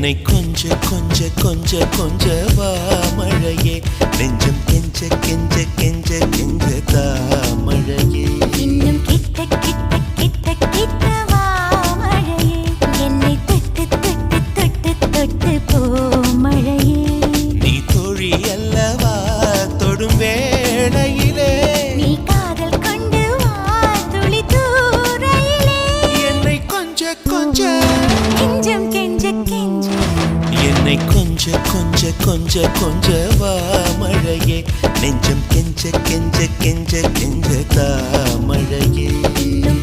என்னை கொஞ்ச கொஞ்ச கொஞ்ச கொஞ்ச வா மழையே நெஞ்சம் கெஞ்ச கெஞ்ச கெஞ்ச கெஞ்ச தா மழையே இன்னும் கிட்ட கிட்ட கிட்ட கிட்ட வா மழையே என்னை தொட்டு தொட்டு தொட்டு தொட்டு போ மழையே நீ தோழி அல்லவா தொடும் வேளையிலே நீ காதல் கொண்டு வா துளி தூரையிலே என்னை கொஞ்ச கொஞ்ச கெஞ்சம் கெஞ்ச கெஞ்ச என்னை கொஞ்ச கொஞ்ச கொஞ்ச கொஞ்ச வா மழையே நெஞ்சம் கெஞ்ச கெஞ்ச கெஞ்ச கெஞ்ச தா மழையே இன்னும்